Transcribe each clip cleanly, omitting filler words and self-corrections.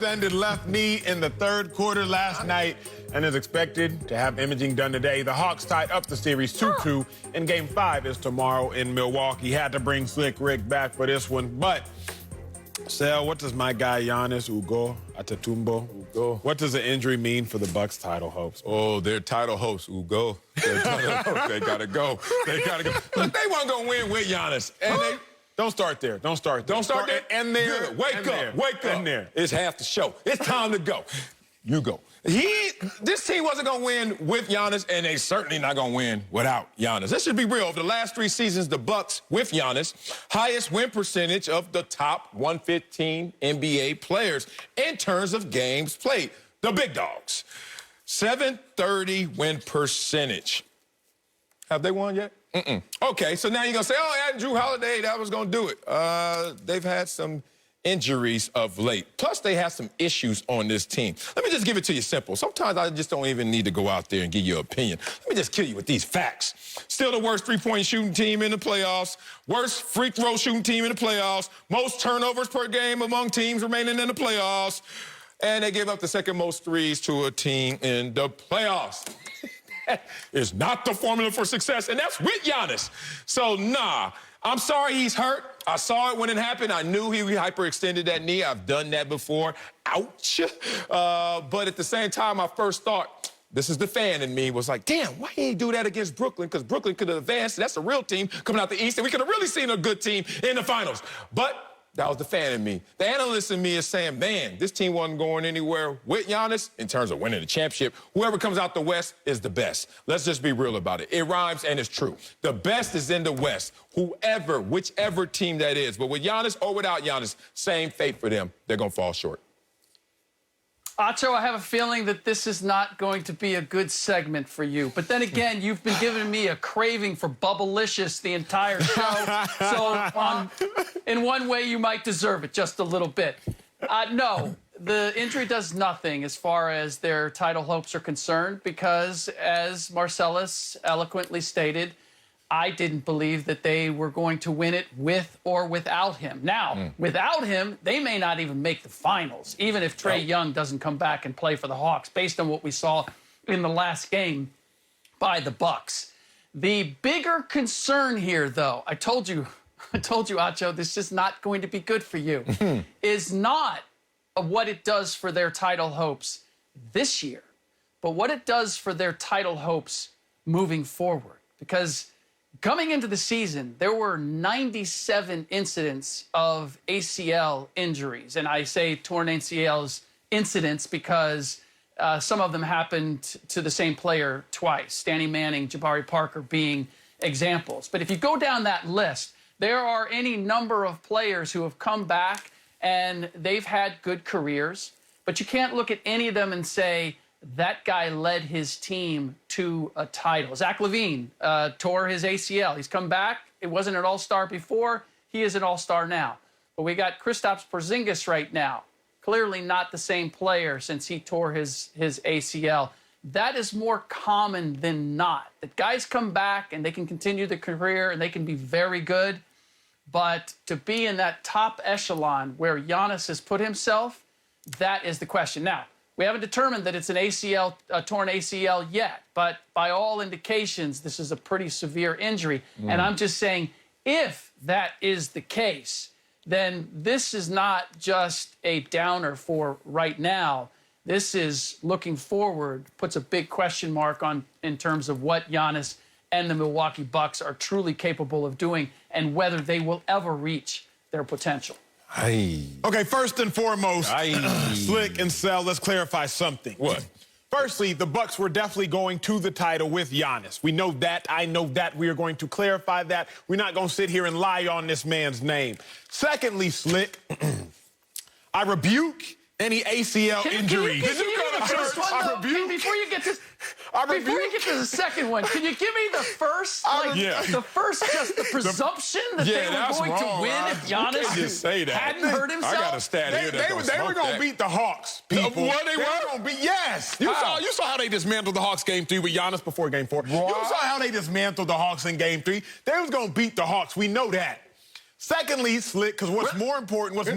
Ended left knee in the third quarter last night and is expected to have imaging done today. The Hawks tied up the series 2-2, and Game 5 is tomorrow in Milwaukee. Had to bring Slick Rick back for this one, but Sal, what does my guy Giannis Antetokounmpo, what does the injury mean for the Bucks title hopes? Oh, their title hopes, Ugo. Their title hopes, they gotta go. They gotta go. Look, they weren't gonna win with Giannis, and they. Don't start there. Don't start there. Don't start there. And there. Good. Wake up. Wake up. There. It's half the show. It's time to go. You go. This team wasn't going to win with Giannis, and they certainly not going to win without Giannis. Let's just be real. Over the last 3 seasons, the Bucks with Giannis, highest win percentage of the top 115 NBA players in terms of games played. The big dogs. 730 win percentage. Have they won yet? Okay, so now you're going to say, oh, adding Drew Holiday, that was going to do it. They've had some injuries of late. Plus, they have some issues on this team. Let me just give it to you simple. Sometimes I just don't even need to go out there and give you an opinion. Let me just kill you with these facts. Still the worst three-point shooting team in the playoffs, worst free throw shooting team in the playoffs, most turnovers per game among teams remaining in the playoffs, and they give up the second most threes to a team in the playoffs. Is not the formula for success, and that's with Giannis. So, nah, I'm sorry he's hurt. I saw it when it happened. I knew he hyperextended that knee. I've done that before. Ouch. But at the same time, my first thought, this is the fan in me, was like, damn, why he ain't do that against Brooklyn? Because Brooklyn could have advanced. That's a real team coming out the East, and we could have really seen a good team in the finals. But that was the fan in me. The analyst in me is saying, man, this team wasn't going anywhere with Giannis in terms of winning the championship. Whoever comes out the West is the best. Let's just be real about it. It rhymes and it's true. The best is in the West. Whoever, whichever team that is. But with Giannis or without Giannis, same fate for them. They're going to fall short. Acho, I have a feeling that this is not going to be a good segment for you. But then again, you've been giving me a craving for Bubblicious the entire show. So in one way, you might deserve it just a little bit. No, the injury does nothing as far as their title hopes are concerned because, as Marcellus eloquently stated, I didn't believe that they were going to win it with or without him. Now, without him, they may not even make the finals, even if Trae Young doesn't come back and play for the Hawks, based on what we saw in the last game by the Bucks. The bigger concern here, though, I told you, Acho, this is not going to be good for you, is not what it does for their title hopes this year, but what it does for their title hopes moving forward. Because coming into the season, there were 97 incidents of ACL injuries. And I say torn ACLs incidents because some of them happened to the same player twice, Danny Manning, Jabari Parker being examples. But if you go down that list, there are any number of players who have come back and they've had good careers. But you can't look at any of them and say, that guy led his team to a title. Zach LaVine tore his ACL. He's come back. It wasn't an all-star before. He is an all-star now. But we got Kristaps Porzingis right now. Clearly not the same player since he tore his ACL. That is more common than not. That guys come back and they can continue their career and they can be very good. But to be in that top echelon where Giannis has put himself, that is the question. Now, we haven't determined that it's an ACL, a torn ACL yet, but by all indications, this is a pretty severe injury. And I'm just saying, if that is the case, then this is not just a downer for right now. This is looking forward, puts a big question mark on in terms of what Giannis and the Milwaukee Bucks are truly capable of doing and whether they will ever reach their potential. Okay, first and foremost, Slick and Sal, let's clarify something. What? Firstly, the Bucks were definitely going to the title with Giannis. We know that. I know that. We are going to clarify that. We're not going to sit here and lie on this man's name. Secondly, Slick, I rebuke any ACL injury. Did you go to church? I rebuke. Before you get to the second one, can you give me the first, the first, just the presumption that they were going to win if Giannis just say that. hadn't hurt himself? I got a stat here They were going to beat the Hawks, people. What they were going to beat, yes. You saw how they dismantled the Hawks Game 3 with Giannis before Game 4. You saw how they dismantled the Hawks in Game 3. They was going to beat the Hawks. We know that. Secondly, Slick, because what's more important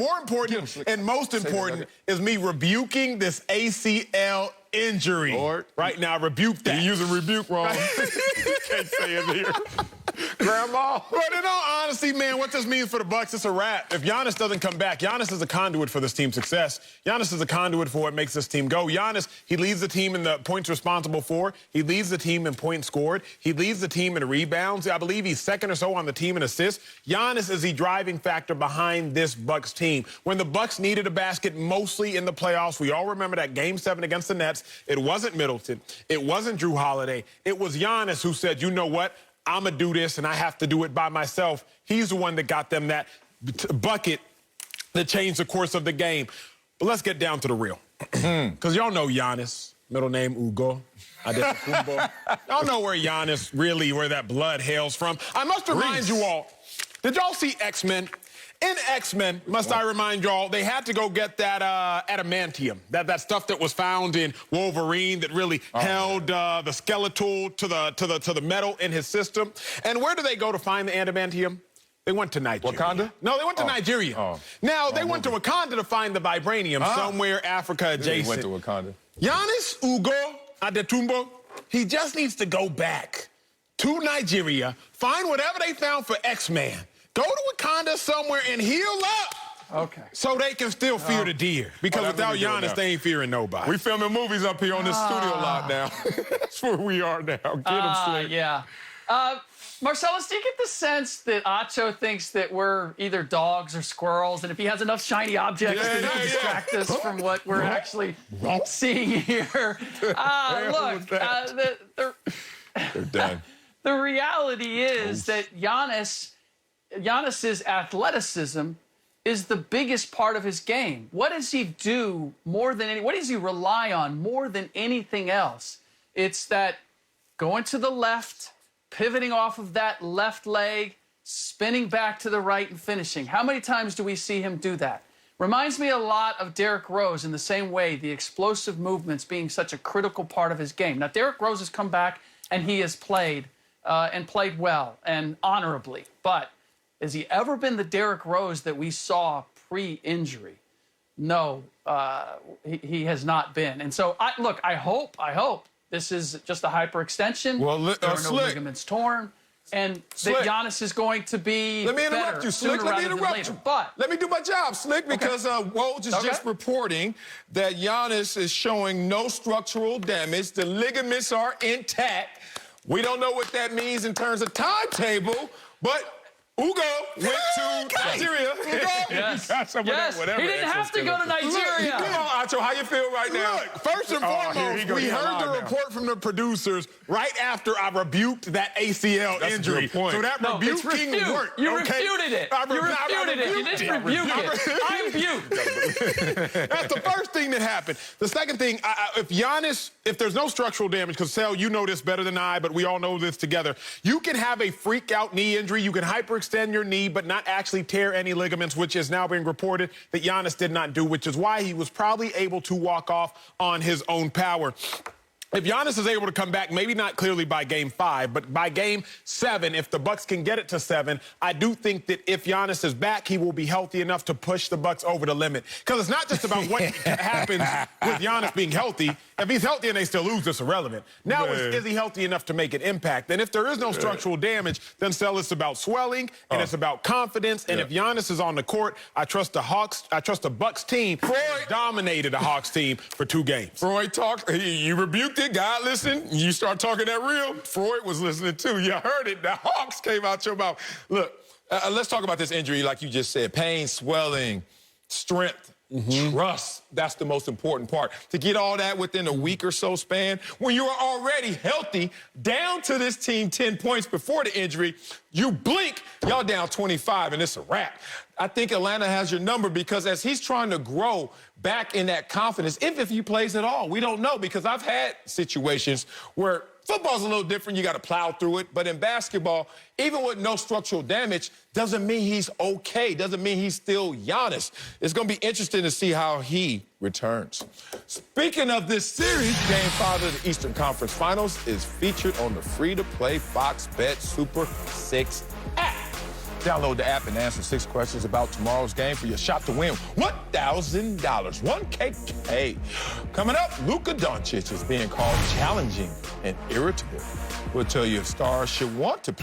and most important is me rebuking this ACL injury. Lord. Right now, rebuke that. You're using rebuke wrong. Can't say it here. Grandma. But in all honesty, man, what this means for the Bucks, it's a wrap. If Giannis doesn't come back, Giannis is a conduit for this team's success. Giannis is a conduit for what makes this team go. Giannis, he leads the team in the points responsible for. He leads the team in points scored. He leads the team in rebounds. I believe he's second or so on the team in assists. Giannis is the driving factor behind this Bucks team. When the Bucks needed a basket mostly in the playoffs, we all remember that Game 7 against the Nets. It wasn't Middleton. It wasn't Drew Holiday. It was Giannis who said, you know what? I'm going to do this, and I have to do it by myself. He's the one that got them that bucket that changed the course of the game. But let's get down to the real. Because y'all know Giannis, middle name Ugo. Y'all know where Giannis really, where that blood hails from. I must remind you all, did y'all see X-Men? In X-Men, must I remind y'all, they had to go get that adamantium, that stuff that was found in Wolverine that really held the skeletal to the metal in his system. And where do they go to find the adamantium? They went to Nigeria. Wakanda? No, they went to Nigeria. Now, they went to Wakanda to find the vibranium, somewhere Africa adjacent. They went to Wakanda. Giannis Ugo Adetumbo, he just needs to go back to Nigeria, find whatever they found for X-Man, go to Wakanda somewhere and heal up. Okay. So they can still fear the deer. Because without Giannis, they ain't fearing nobody. We filming movies up here on this studio lot now. That's where we are now. Get him straight. Yeah. Marcellus, do you get the sense that Acho thinks that we're either dogs or squirrels, and if he has enough shiny objects to distract us from what we're actually seeing here? Look, They're done. the reality is that Giannis's athleticism is the biggest part of his game. What does he do more than what does he rely on more than anything else? It's that going to the left, pivoting off of that left leg, spinning back to the right and finishing. How many times do we see him do that? Reminds me a lot of Derrick Rose in the same way, the explosive movements being such a critical part of his game. Now, Derrick Rose has come back and he has played and played well and honorably, but has he ever been the Derrick Rose that we saw pre-injury? No, he has not been. And so, I hope this is just a hyperextension. Well, there are no Slick. ligaments torn, and Slick. that Giannis is going to be Let me interrupt better you, Slick. sooner Let me rather than interrupt later. you. But let me do my job, Slick, because Woj is just reporting that Giannis is showing no structural damage. The ligaments are intact. We don't know what that means in terms of timetable, but Ugo went to Nigeria. yes, He didn't have to go to Nigeria. Come on, Acho, how you feel right now? Look, first and foremost, we heard the report from the producers right after I rebuked that ACL That's a injury. good point. So that rebuking worked. You okay? refuted it. I refuted it. You didn't rebuke it. I rebuked. That's the first thing that happened. The second thing, if there's no structural damage, because Sal, you know this better than I, but we all know this together, you can have a freak out knee injury. You can hyperextend your knee, but not actually tear any ligaments, which is now being reported that Giannis did not do, which is why he was probably able to walk off on his own power. If Giannis is able to come back, maybe not clearly by Game 5, but by Game 7, if the Bucks can get it to 7, I do think that if Giannis is back, he will be healthy enough to push the Bucks over the limit. Because it's not just about what happens with Giannis being healthy. If he's healthy and they still lose, it's irrelevant. Now, is he healthy enough to make an impact? And if there is no structural damage, then it's about swelling and it's about confidence. And if Giannis is on the court, I trust the Bucks team. Freud dominated the Hawks team for 2 games. Freud talked. You rebuked it. God listened. You start talking that real. Freud was listening too. You heard it. The Hawks came out your mouth. Look, let's talk about this injury like you just said. Pain, swelling, strength. Trust, that's the most important part. To get all that within a week or so span, when you are already healthy, down to this team 10 points before the injury, you blink, y'all down 25, and it's a wrap. I think Atlanta has your number because as he's trying to grow back in that confidence, if he plays at all, we don't know, because I've had situations where football's a little different. You got to plow through it. But in basketball, even with no structural damage, doesn't mean he's okay. Doesn't mean he's still Giannis. It's going to be interesting to see how he returns. Speaking of this series, Game 5 of the Eastern Conference Finals is featured on the free-to-play Fox Bet Super 6 app. Download the app and answer 6 questions about tomorrow's game for your shot to win $1,000, 1KK. Coming up, Luka Doncic is being called challenging and irritable. We'll tell you if stars should want to play